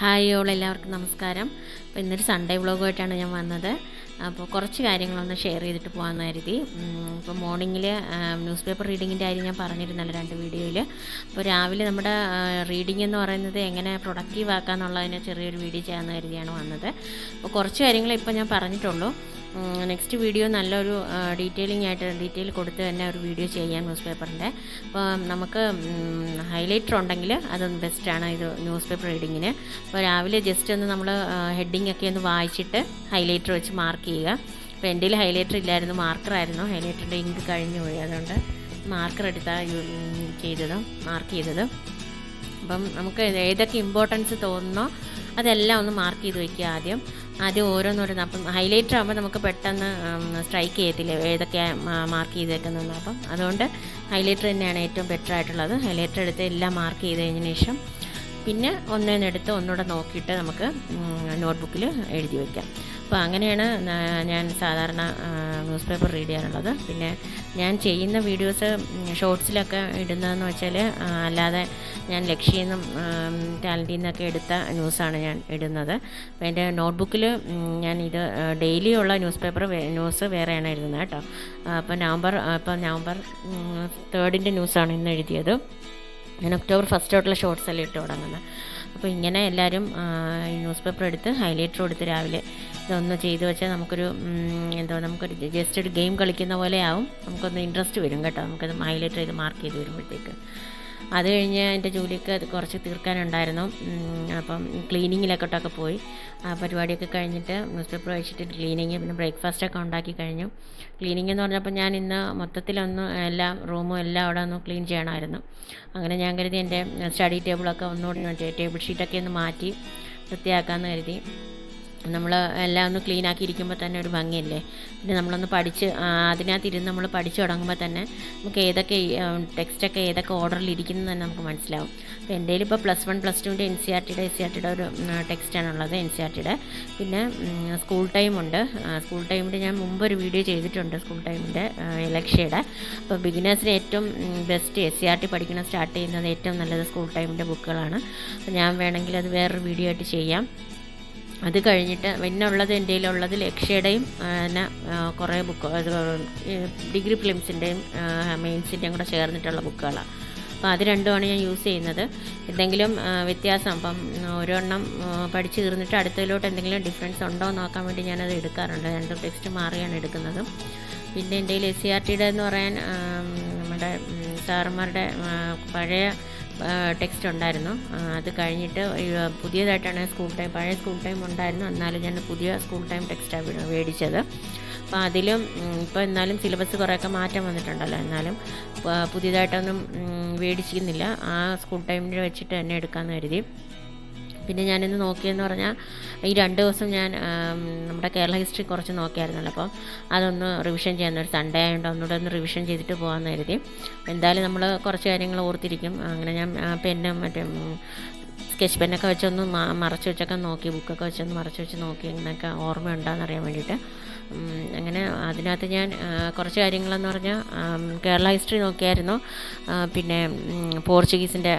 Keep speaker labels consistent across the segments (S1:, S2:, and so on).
S1: Hi all എല്ലാവർക്കും നമസ്കാരം. അപ്പോൾ ഇന്നൊരു സൺഡേ വ്ളോഗുമായിട്ടാണ് ഞാൻ വന്നത്. അപ്പോൾ കുറച്ച് കാര്യങ്ങളൊന്ന് ഷെയർ ചെയ്തിട്ട് പോകാമെന്ന് കരുതി. ഇപ്പോൾ മോർണിംഗിൽ ന്യൂസ് പേപ്പർ റീഡിങ്ങിൻ്റെ കാര്യം ഞാൻ പറഞ്ഞിരുന്നല്ലോ 2 വീഡിയോയിൽ. അപ്പോൾ രാവിലെ നമ്മുടെ റീഡിംഗ് എന്ന് പറയുന്നത് എങ്ങനെ പ്രൊഡക്റ്റീവ് ആക്കാമെന്നുള്ളതിന് ചെറിയൊരു വീഡിയോ ചെയ്യാമെന്ന് കരുതിയാണ് വന്നത്. അപ്പോൾ കുറച്ച് കാര്യങ്ങൾ ഇപ്പോൾ ഞാൻ പറഞ്ഞിട്ടുള്ളൂ. നെക്സ്റ്റ് വീഡിയോ നല്ലൊരു ഡീറ്റെയിൽ കൊടുത്ത് തന്നെ ഒരു വീഡിയോ ചെയ്യാം ന്യൂസ് പേപ്പറിൻ്റെ. അപ്പോൾ നമുക്ക് ഹൈലൈറ്റർ ഉണ്ടെങ്കിൽ അതൊന്ന് ബെസ്റ്റാണ് ഇത് ന്യൂസ് പേപ്പർ റീഡിങ്ങിന്. അപ്പോൾ രാവിലെ ജസ്റ്റ് ഒന്ന് നമ്മൾ ഹെഡിങ് ഒക്കെ ഒന്ന് വായിച്ചിട്ട് ഹൈലൈറ്റർ വെച്ച് മാർക്ക് ചെയ്യുക. അപ്പോൾ എൻ്റെ കയ്യിൽ ഹൈലൈറ്റർ ഇല്ലായിരുന്നു, മാർക്കറായിരുന്നു. ഹൈലൈറ്ററിൻ്റെ ഇങ്ക് കഴിഞ്ഞു പോയി, അതുകൊണ്ട് മാർക്കർ എടുത്താണ് മാർക്ക് ചെയ്തത്. അപ്പം നമുക്ക് ഏതൊക്കെ ഇമ്പോർട്ടൻസ് തോന്നുന്നോ അതെല്ലാം ഒന്ന് മാർക്ക് ചെയ്ത് വയ്ക്കുക. ആദ്യം ഓരോന്നോരോന്ന്. അപ്പം ഹൈലൈറ്റർ ആകുമ്പോൾ നമുക്ക് പെട്ടെന്ന് സ്ട്രൈക്ക് ചെയ്യത്തില്ല ഏതൊക്കെയാണ് മാർക്ക് ചെയ്തേക്കുന്നതെന്ന്. അപ്പം അതുകൊണ്ട് ഹൈലൈറ്റർ തന്നെയാണ് ഏറ്റവും ബെറ്റർ ആയിട്ടുള്ളത്. ഹൈലൈറ്റർ എടുത്ത് എല്ലാം മാർക്ക് ചെയ്ത് കഴിഞ്ഞതിന് ശേഷം പിന്നെ ഒന്നേന്നെടുത്ത് ഒന്നുകൂടെ നോക്കിയിട്ട് നമുക്ക് നോട്ട്ബുക്കിൽ എഴുതി വയ്ക്കാം. അപ്പോൾ അങ്ങനെയാണ് ഞാൻ സാധാരണ ന്യൂസ് പേപ്പർ റീഡ് ചെയ്യാനുള്ളത്. പിന്നെ ഞാൻ ചെയ്യുന്ന വീഡിയോസ് ഷോർട്സിലൊക്കെ ഇടുന്നതെന്ന് വെച്ചാൽ അല്ലാതെ ഞാൻ ലക്ഷ്യയിൽ നിന്നും ടാലൻറ്റിൽ നിന്നൊക്കെ എടുത്ത ന്യൂസാണ് ഞാൻ ഇടുന്നത്. അപ്പോൾ എൻ്റെ നോട്ട്ബുക്കിൽ ഞാൻ ഇത് ഡെയിലി ഉള്ള ന്യൂസ് വേറെയാണ് എഴുതുന്നത് കേട്ടോ. അപ്പോൾ നവംബർ 3 ന്യൂസാണ് ഇന്ന് എഴുതിയത്. ഞാൻ October 1 തൊട്ടുള്ള ഷോർട്സ് എല്ലാം ഇട്ട് തുടങ്ങുന്നത്. അപ്പോൾ ഇങ്ങനെ എല്ലാവരും ഈ ന്യൂസ് പേപ്പർ എടുത്ത് ഹൈലൈറ്റർ കൊടുത്ത് രാവിലെ ഇതൊന്ന് ചെയ്ത് വെച്ചാൽ നമുക്കൊരു നമുക്കൊരു ജസ്റ്റ് ഒരു ഗെയിം കളിക്കുന്ന പോലെ ആവും. നമുക്കൊന്ന് ഇൻട്രസ്റ്റ് വരും കേട്ടോ. നമുക്കത് ഹൈലൈറ്റർ ചെയ്ത് മാർക്ക് ചെയ്ത് വരുമ്പോഴത്തേക്ക്. അത് കഴിഞ്ഞ് എൻ്റെ ജോലിയൊക്കെ അത് കുറച്ച് തീർക്കാനുണ്ടായിരുന്നു. അപ്പം ക്ലീനിങ്ങിലൊക്കെ പോയി. ആ പരിപാടിയൊക്കെ കഴിഞ്ഞിട്ട് ന്യൂസ് പേപ്പർ വായിച്ചിട്ട് ക്ലീനിങ്, പിന്നെ ബ്രേക്ക്ഫാസ്റ്റൊക്കെ ഉണ്ടാക്കി കഴിഞ്ഞു. ക്ലീനിങ് എന്ന് പറഞ്ഞപ്പോൾ ഞാൻ ഇന്ന് മൊത്തത്തിലൊന്ന് എല്ലാം റൂമും എല്ലാം അവിടെ ഒന്ന് ക്ലീൻ ചെയ്യണമായിരുന്നു. അങ്ങനെ ഞാൻ കരുതി എൻ്റെ സ്റ്റഡി ടേബിളൊക്കെ ഒന്നുകൂടി ടേബിൾ ഷീറ്റൊക്കെ ഒന്ന് മാറ്റി വൃത്തിയാക്കാമെന്ന് കരുതി. നമ്മൾ എല്ലാം ഒന്ന് ക്ലീൻ ആക്കിയിരിക്കുമ്പോൾ തന്നെ ഒരു ഭംഗിയല്ലേ. പിന്നെ നമ്മളൊന്ന് അതിനകത്തിരുന്ന് നമ്മൾ പഠിച്ചു തുടങ്ങുമ്പോൾ തന്നെ നമുക്ക് ഏതൊക്കെ ടെക്സ്റ്റൊക്കെ ഏതൊക്കെ ഓർഡറിൽ ഇരിക്കുന്നത് തന്നെ നമുക്ക് മനസ്സിലാവും. അപ്പോൾ എൻ്റെ കയ്യിൽ ഇപ്പോൾ +1 +2ൻ്റെ എൻ സി ആർ ടിയുടെ ഒരു ടെക്സ്റ്റാണുള്ളത്, എൻ സി ആർ ടിയുടെ. പിന്നെ സ്കൂൾ ടൈമുണ്ട്. സ്കൂൾ ടൈമിൻ്റെ ഞാൻ മുമ്പ് ഒരു വീഡിയോ ചെയ്തിട്ടുണ്ട്, സ്കൂൾ ടൈമിൻ്റെ ലക്ഷ്യയുടെ. അപ്പോൾ ബിഗിനേഴ്സിന് ഏറ്റവും ബെസ്റ്റ് SCRT പഠിക്കണം സ്റ്റാർട്ട് ചെയ്യുന്നത് ഏറ്റവും നല്ലത് സ്കൂൾ ടൈമിൻ്റെ ബുക്കുകളാണ്. അപ്പോൾ ഞാൻ വേണമെങ്കിൽ അത് വേറൊരു വീഡിയോ ആയിട്ട് ചെയ്യാം. അത് കഴിഞ്ഞിട്ട് പിന്നെ ഉള്ളത് എൻ്റെ കയ്യിലുള്ളത് ലക്ഷ്യയുടെയും പിന്നെ കുറേ ഡിഗ്രി ഫിലിംസിൻ്റെയും മെയിൻസിൻ്റെയും കൂടെ ചേർന്നിട്ടുള്ള ബുക്കുകളാണ്. അപ്പോൾ അത് രണ്ടുമാണ് ഞാൻ യൂസ് ചെയ്യുന്നത്. എന്തെങ്കിലും വ്യത്യാസം ഇപ്പം ഓരോരെണ്ണം പഠിച്ച് തീർന്നിട്ട് അടുത്തതിലോട്ട് എന്തെങ്കിലും ഡിഫറൻസ് ഉണ്ടോ എന്ന് നോക്കാൻ വേണ്ടി ഞാനത് എടുക്കാറുണ്ട്. 2 ടെക്സ്റ്റ് മാറിയാണ് എടുക്കുന്നത്. പിന്നെ എൻ്റെ കയ്യിൽ SCRTയുടെ എന്ന് പറയാൻ നമ്മുടെ സാറന്മാരുടെ പഴയ ടെക്സ്റ്റ് ഉണ്ടായിരുന്നു. അത് കഴിഞ്ഞിട്ട് പുതിയതായിട്ടാണ് പഴയ സ്കൂൾ ടൈം ഉണ്ടായിരുന്നു, എന്നാലും ഞാൻ പുതിയ സ്കൂൾ ടൈം ടെക്സ്റ്റാണ് മേടിച്ചത്. അപ്പോൾ അതിലും ഇപ്പോൾ എന്നാലും സിലബസ് കുറേയൊക്കെ മാറ്റം വന്നിട്ടുണ്ടല്ലോ, എന്നാലും പുതിയതായിട്ടൊന്നും മേടിച്ചിരുന്നില്ല. ആ സ്കൂൾ ടൈമിൽ വെച്ചിട്ട് തന്നെ എടുക്കാമെന്ന് കരുതി. പിന്നെ ഞാനിന്ന് നോക്കിയെന്ന് പറഞ്ഞാൽ ഈ 2 ദിവസം ഞാൻ നമ്മുടെ കേരള ഹിസ്റ്ററി കുറച്ച് നോക്കിയായിരുന്നല്ലോ. അപ്പോൾ അതൊന്ന് റിവിഷൻ ചെയ്യാൻ ഒരു സൺഡേ ആയതുകൊണ്ട് ഒന്നുകൂടെ ഒന്ന് റിവിഷൻ ചെയ്തിട്ട് പോകാമെന്ന് കരുതി. എന്തായാലും നമ്മൾ കുറച്ച് കാര്യങ്ങൾ ഓർത്തിരിക്കും. അങ്ങനെ ഞാൻ പെന്നും സ്കെച്ച് പെന്നൊക്കെ വെച്ചൊന്ന് മറച്ച് വെച്ചൊക്കെ നോക്കി, ബുക്കൊക്കെ വെച്ചൊന്ന് മറച്ച് വെച്ച് നോക്കി അങ്ങനെയൊക്കെ ഓർമ്മയുണ്ടോയെന്ന് അറിയാൻ വേണ്ടിയിട്ട്. അങ്ങനെ അതിനകത്ത് ഞാൻ കുറച്ച് കാര്യങ്ങളെന്ന് പറഞ്ഞാൽ കേരള ഹിസ്റ്ററി നോക്കിയായിരുന്നു. പിന്നെ പോർച്ചുഗീസിൻ്റെ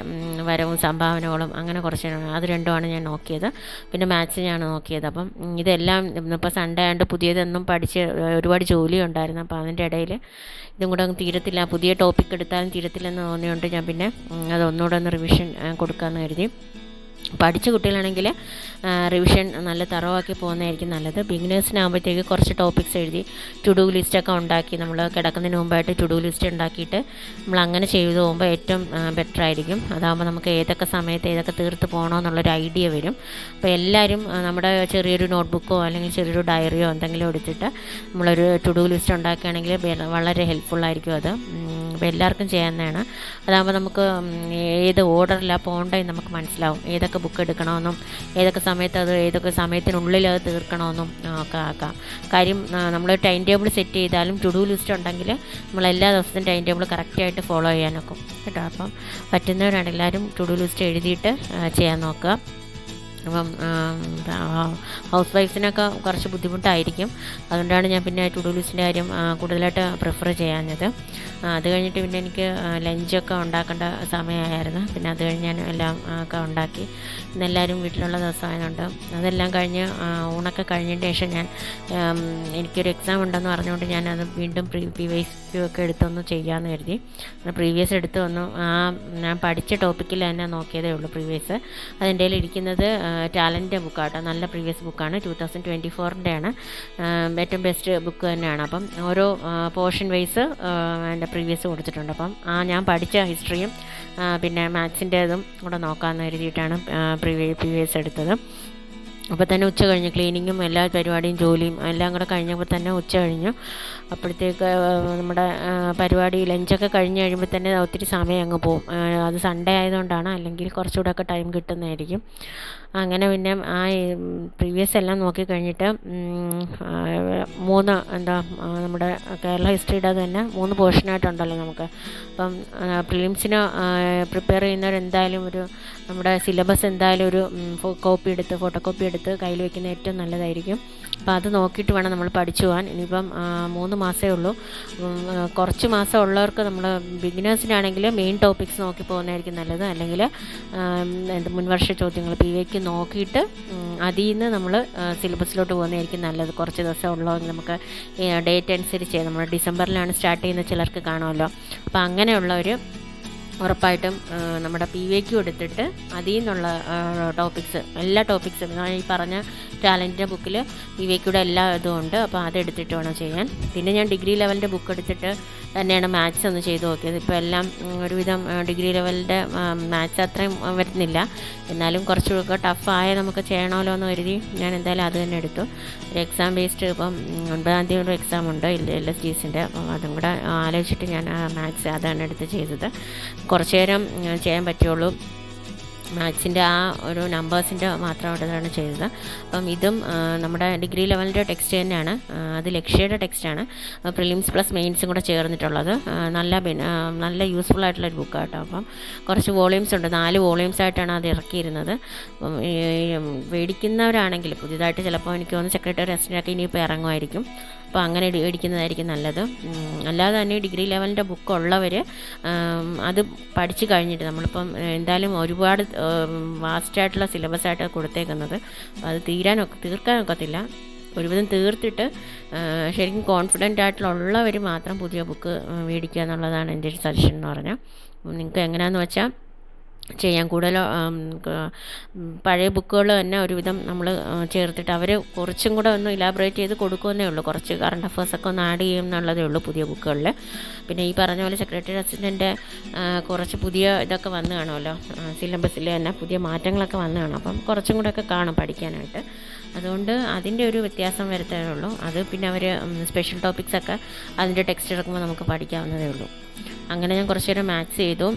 S1: വരവും സംഭാവനകളും അങ്ങനെ കുറച്ച് അത് രണ്ടുമാണ് ഞാൻ നോക്കിയത്. പിന്നെ മാത്സിനാണ് നോക്കിയത്. അപ്പം ഇതെല്ലാം ഇപ്പോൾ സൺഡേ ആയതുകൊണ്ട് പുതിയതൊന്നും പഠിച്ച് ഒരുപാട് ജോലി ഉണ്ടായിരുന്നു. അപ്പോൾ അതിൻ്റെ ഇടയിൽ ഇതും കൂടെ അങ്ങ് തീരത്തില്ല, പുതിയ ടോപ്പിക് എടുത്താലും തീരത്തില്ലെന്ന് തോന്നിയുകൊണ്ട് ഞാൻ പിന്നെ അതൊന്നുകൂടെ ഒന്ന് റിവിഷൻ കൊടുക്കാമെന്ന് കരുതി. പഠിച്ച കുട്ടികളാണെങ്കിൽ റിവിഷൻ നല്ല തറവാക്കി പോകുന്നതായിരിക്കും നല്ലത്. ബിഗിനേഴ്സിനാകുമ്പോഴത്തേക്ക് കുറച്ച് ടോപ്പിക്സ് എഴുതി ടു ലിസ്റ്റൊക്കെ ഉണ്ടാക്കി നമ്മൾ കിടക്കുന്നതിന് മുമ്പായിട്ട് ടു ലിസ്റ്റ് ഉണ്ടാക്കിയിട്ട് നമ്മൾ അങ്ങനെ ചെയ്തു പോകുമ്പോൾ ഏറ്റവും ബെറ്റർ ആയിരിക്കും. അതാകുമ്പോൾ നമുക്ക് ഏതൊക്കെ സമയത്ത് ഏതൊക്കെ തീർത്ത് പോകണോ എന്നുള്ളൊരു ഐഡിയ വരും. അപ്പോൾ എല്ലാവരും നമ്മുടെ ചെറിയൊരു നോട്ട്ബുക്കോ അല്ലെങ്കിൽ ചെറിയൊരു ഡയറിയോ എന്തെങ്കിലും എടുത്തിട്ട് നമ്മളൊരു ടു ലിസ്റ്റ് ഉണ്ടാക്കുകയാണെങ്കിൽ വളരെ ഹെൽപ്ഫുള്ളായിരിക്കും അത്. അപ്പോൾ എല്ലാവർക്കും ചെയ്യാവുന്നതാണ്. അതാകുമ്പോൾ നമുക്ക് ഏത് ഓർഡറിലാണ് പോകേണ്ടതെന്ന് നമുക്ക് മനസ്സിലാവും. ഏതൊക്കെ ബുക്ക് എടുക്കണമെന്നും ഏതൊക്കെ സമയത്തിനുള്ളിൽ അത് തീർക്കണമെന്നും ഒക്കെ ആക്കാം. കാര്യം നമ്മൾ ടൈം ടേബിൾ സെറ്റ് ചെയ്താലും ടു ലിസ്റ്റ് ഉണ്ടെങ്കിൽ നമ്മൾ എല്ലാ ദിവസവും ടൈം ടേബിൾ കറക്റ്റായിട്ട് ഫോളോ ചെയ്യാനൊക്കും കേട്ടോ. അപ്പം പറ്റുന്നവരാണ് എല്ലാവരും ടു ലിസ്റ്റ് എഴുതിയിട്ട് ചെയ്യാൻ നോക്കുക. അപ്പം ഹൗസ് വൈഫ്സിനൊക്കെ കുറച്ച് ബുദ്ധിമുട്ടായിരിക്കും. അതുകൊണ്ടാണ് ഞാൻ പിന്നെ ടു ഡു ലിസ്റ്റിൻ്റെ കാര്യം കൂടുതലായിട്ട് പ്രിഫർ ചെയ്യാഞ്ഞത്. അത് കഴിഞ്ഞിട്ട് പിന്നെ എനിക്ക് ലഞ്ചൊക്കെ ഉണ്ടാക്കേണ്ട സമയമായിരുന്നു. പിന്നെ അത് കഴിഞ്ഞ് ഞാൻ എല്ലാം ഒക്കെ ഉണ്ടാക്കി. ഇന്നെല്ലാവരും വീട്ടിലുള്ള ദിവസമായതുകൊണ്ട് അതെല്ലാം കഴിഞ്ഞ് ഊണൊക്കെ കഴിഞ്ഞതിന് ശേഷം ഞാൻ എനിക്കൊരു എക്സാം ഉണ്ടെന്ന് പറഞ്ഞുകൊണ്ട് ഞാനത് വീണ്ടും പ്രീവിയസ് ഒക്കെ എടുത്തൊന്ന് ചെയ്യാമെന്ന് കരുതി. പ്രീവിയസ് എടുത്ത് വന്നു. ഞാൻ പഠിച്ച ടോപ്പിക്കിൽ തന്നെ നോക്കിയതേ ഉള്ളൂ പ്രീവിയസ്. അതിൻ്റെ ഇരിക്കുന്നത് ടാലൻറ്റ് ബുക്കാട്ടോ. നല്ല പ്രീവിയസ് ബുക്കാണ്. 2024-ൻ്റെയാണ്. ഏറ്റവും ബെസ്റ്റ് ബുക്ക് തന്നെയാണ്. അപ്പം ഓരോ പോർഷൻ വൈസ് എൻ്റെ പ്രീവിയസ് കൊടുത്തിട്ടുണ്ട്. അപ്പം ഞാൻ പഠിച്ച ഹിസ്റ്ററിയും പിന്നെ മാത്സിൻ്റേതും കൂടെ നോക്കാമെന്ന് കരുതിയിട്ടാണ് പ്രീവിയസ് എടുത്തത്. അപ്പോൾ തന്നെ ഉച്ച കഴിഞ്ഞു. ക്ലീനിങ്ങും എല്ലാ പരിപാടിയും ജോലിയും എല്ലാം കൂടെ കഴിഞ്ഞപ്പോൾ തന്നെ ഉച്ച കഴിഞ്ഞു. അപ്പോഴത്തേക്ക് നമ്മുടെ പരിപാടി ലഞ്ചൊക്കെ കഴിഞ്ഞ് കഴിയുമ്പോൾ തന്നെ ഒത്തിരി സമയം അങ്ങ് പോകും. അത് സൺഡേ ആയതുകൊണ്ടാണ്, അല്ലെങ്കിൽ കുറച്ചുകൂടെ ഒക്കെ ടൈം കിട്ടുന്നതായിരിക്കും. അങ്ങനെ പിന്നെ പ്രീവിയസ് എല്ലാം നോക്കി കഴിഞ്ഞിട്ട് 3 നമ്മുടെ കേരള ഹിസ്റ്ററിയുടെ തന്നെ 3 പോർഷനായിട്ടുണ്ടല്ലോ നമുക്ക്. അപ്പം പ്രിലിംസിന് പ്രിപ്പയർ ചെയ്യുന്നവരെന്തായാലും നമ്മുടെ സിലബസ് എന്തായാലും ഒരു ഫോട്ടോ കോപ്പി എടുത്ത് കയ്യിൽ വയ്ക്കുന്നത് ഏറ്റവും നല്ലതായിരിക്കും. അപ്പോൾ അത് നോക്കിയിട്ട് വേണം നമ്മൾ പഠിച്ചു പോകാൻ. ഇനിയിപ്പം 3 മാസമേ ഉള്ളൂ. കുറച്ച് മാസം ഉള്ളവർക്ക് നമ്മൾ ബിഗിനേഴ്സിനാണെങ്കിൽ മെയിൻ ടോപ്പിക്സ് നോക്കി പോകുന്നതായിരിക്കും നല്ലത്. അല്ലെങ്കിൽ മുൻവർഷ ചോദ്യങ്ങൾ PVQ നോക്കിയിട്ട് അതിൽ നിന്ന് നമ്മൾ സിലബസിലോട്ട് പോകുന്നതായിരിക്കും നല്ലത്. കുറച്ച് ദിവസം ഉള്ളതെങ്കിൽ നമുക്ക് ഡേറ്റ് അനുസരിച്ച് നമ്മൾ ഡിസംബറിലാണ് സ്റ്റാർട്ട് ചെയ്യുന്ന ചിലർക്ക് കാണുമല്ലോ. അപ്പോൾ അങ്ങനെയുള്ളവർ ഉറപ്പായിട്ടും നമ്മുടെ PVQ എടുത്തിട്ട് അതിൽ നിന്നുള്ള ടോപ്പിക്സ് എല്ലാ ടോപ്പിക്സും ഈ പറഞ്ഞ ടാലൻറ്റിൻ്റെ ബുക്കിൽ PVQയുടെ എല്ലാ ഇതും ഉണ്ട്. അപ്പോൾ അതെടുത്തിട്ട് വേണം ചെയ്യാൻ. പിന്നെ ഞാൻ ഡിഗ്രി ലെവലിൻ്റെ ബുക്ക് എടുത്തിട്ട് തന്നെയാണ് മാത്സ് ഒന്ന് ചെയ്ത് നോക്കിയത്. ഇപ്പോൾ എല്ലാം ഒരുവിധം ഡിഗ്രി ലെവലിൻ്റെ മാത്സ് അത്രയും വരുന്നില്ല. എന്നാലും കുറച്ചുകൂടെ ടഫായ നമുക്ക് ചെയ്യണമല്ലോ എന്ന് കരുതി ഞാൻ എന്തായാലും അത് തന്നെ എടുത്തു. ഒരു എക്സാം ബേസ്ഡ് ഇപ്പം 9-ാം തീയതി ഒരു എക്സാം ഉണ്ട് LSGസിൻ്റെ. അപ്പം അതും കൂടെ ആലോചിച്ചിട്ട് ഞാൻ മാത്സ് അതാണ് എടുത്ത് ചെയ്തത്. കുറച്ച് നേരം ചെയ്യാൻ പറ്റുള്ളൂ. മാത്സിൻ്റെ ആ ഒരു നമ്പേഴ്സിൻ്റെ മാത്രമായിട്ടാണ് ചെയ്തത്. അപ്പം ഇതും നമ്മുടെ ഡിഗ്രി ലെവലിൻ്റെ ടെക്സ്റ്റ് തന്നെയാണ്. അത് ലക്ഷ്യയുടെ ടെക്സ്റ്റാണ്. പ്രിലിംസ് പ്ലസ് മെയിൻസും കൂടെ ചേർന്നിട്ടുള്ളത്. നല്ല യൂസ്ഫുൾ ആയിട്ടുള്ളൊരു ബുക്കാണ് കേട്ടോ. അപ്പം കുറച്ച് വോളിയൂംസ് ഉണ്ട്. 4 വോളിയൂംസ് ആയിട്ടാണ് അത് ഇറക്കിയിരുന്നത്. അപ്പം മേടിക്കുന്നവരാണെങ്കിൽ പുതിയതായിട്ട് ചിലപ്പോൾ എനിക്ക് തോന്നുന്നു സെക്രട്ടറി അസിസ്റ്റൻ്റൊക്കെ ഇനിയിപ്പോൾ ഇറങ്ങുമായിരിക്കും. അപ്പോൾ അങ്ങനെ മേടിക്കുന്നതായിരിക്കും നല്ലത്. അല്ലാതെ തന്നെ ഡിഗ്രി ലെവലിൻ്റെ ബുക്കുള്ളവർ അത് പഠിച്ചു കഴിഞ്ഞിട്ട് നമ്മളിപ്പം എന്തായാലും ഒരുപാട് വാസ്റ്റായിട്ടുള്ള സിലബസായിട്ട് കൊടുത്തേക്കുന്നത്. അത് തീർക്കാനൊക്കത്തില്ല. ഒരുവിധം തീർത്തിട്ട് ശരിക്കും കോൺഫിഡൻ്റ് ആയിട്ടുള്ളവർ മാത്രം പുതിയ ബുക്ക് മേടിക്കുക എന്നുള്ളതാണ് എൻ്റെ ഒരു സജഷൻ എന്ന് പറഞ്ഞാൽ. നിങ്ങൾക്ക് എങ്ങനെയാണെന്ന് വെച്ചാൽ ചെയ്യാൻ. കൂടുതൽ പഴയ ബുക്കുകൾ തന്നെ ഒരുവിധം നമ്മൾ ചേർത്തിട്ട് അവർ കുറച്ചും കൂടെ ഒന്ന് ഇലാബറേറ്റ് ചെയ്ത് കൊടുക്കുമെന്നേ ഉള്ളൂ. കുറച്ച് കറണ്ട് അഫേഴ്സൊക്കെ ഒന്ന് ആഡ് ചെയ്യും എന്നുള്ളതേ ഉള്ളൂ പുതിയ ബുക്കുകളിൽ. പിന്നെ ഈ പറഞ്ഞ പോലെ സെക്രട്ടറി അസിസ്റ്റൻ്റ് കുറച്ച് പുതിയ ഇതൊക്കെ വന്ന് കാണുമല്ലോ. സിലബസിൽ തന്നെ പുതിയ മാറ്റങ്ങളൊക്കെ വന്ന് കാണും. അപ്പം കുറച്ചും കൂടെ ഒക്കെ കാണും പഠിക്കാനായിട്ട്. അതുകൊണ്ട് അതിൻ്റെ ഒരു വ്യത്യാസം വരുത്തേ ഉള്ളൂ. അത് പിന്നെ അവർ സ്പെഷ്യൽ ടോപ്പിക്സൊക്കെ അതിൻ്റെ ടെക്സ്റ്റ് എടുക്കുമ്പോൾ നമുക്ക് പഠിക്കാവുന്നതേ ഉള്ളൂ. അങ്ങനെ ഞാൻ കുറച്ച് നേരം മാത്സ് ചെയ്തു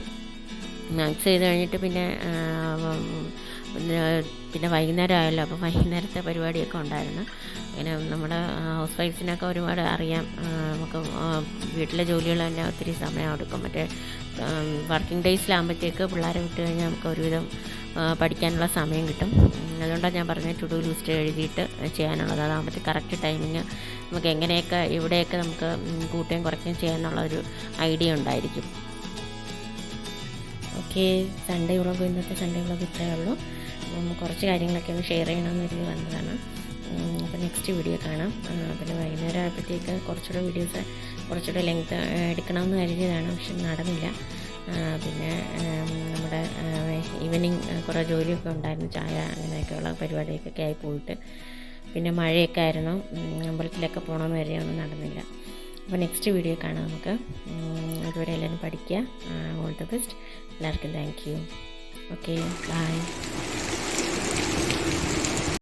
S1: കഴിഞ്ഞിട്ട് പിന്നെ വൈകുന്നേരം ആയല്ലോ. അപ്പോൾ വൈകുന്നേരത്തെ പരിപാടിയൊക്കെ ഉണ്ടായിരുന്നു. ഇങ്ങനെ നമ്മുടെ ഹൗസ് വൈഫ്സിനൊക്കെ ഒരുപാട് അറിയാം. നമുക്ക് വീട്ടിലെ ജോലികൾ തന്നെ ഒത്തിരി സമയം എടുക്കും. മറ്റേ വർക്കിംഗ് ഡേയ്സിലാകുമ്പോഴത്തേക്ക് പിള്ളേരെ വിട്ട് കഴിഞ്ഞാൽ നമുക്ക് ഒരുവിധം പഠിക്കാനുള്ള സമയം കിട്ടും. അതുകൊണ്ടാണ് ഞാൻ പറഞ്ഞത് ടു ഡു ലിസ്റ്റ് എഴുതിയിട്ട് ചെയ്യാനുള്ളത്. അതാകുമ്പോഴത്തേക്ക് കറക്റ്റ് ടൈമിങ് നമുക്ക് എങ്ങനെയൊക്കെ എവിടെയൊക്കെ നമുക്ക് കൂട്ടുകയും കുറയ്ക്കുകയും ചെയ്യാനുള്ളൊരു ഐഡിയ ഉണ്ടായിരിക്കും. ഓക്കെ, ഇന്നത്തെ സൺഡേ വ്ളോഗ് ഇത്രയേ ഉള്ളൂ. കുറച്ച് കാര്യങ്ങളൊക്കെ ഒന്ന് ഷെയർ ചെയ്യണമെന്ന് കരുതി വന്നതാണ്. അപ്പോൾ നെക്സ്റ്റ് വീഡിയോ കാണാം. പിന്നെ വൈകുന്നേരം ആയപ്പോഴത്തേക്ക് കുറച്ചുകൂടെ ലെങ്ത് എടുക്കണമെന്ന് കരുതിയതാണ്, പക്ഷെ നടന്നില്ല. പിന്നെ നമ്മുടെ ഈവനിങ് കുറേ ജോലിയൊക്കെ ഉണ്ടായിരുന്നു. ചായ അങ്ങനെയൊക്കെയുള്ള പരിപാടിയൊക്കെ ആയി പോയിട്ട് പിന്നെ മഴയൊക്കെ ആയിരുന്നു. അമ്പലത്തിലൊക്കെ പോകണമെന്ന് കരുതിയൊന്നും നടന്നില്ല. അപ്പോൾ നെക്സ്റ്റ് വീഡിയോ കാണാം നമുക്ക്. അതുവരെ എല്ലാവരും പഠിക്കുക. All the best. എല്ലാവർക്കും താങ്ക് യു. Okay, by.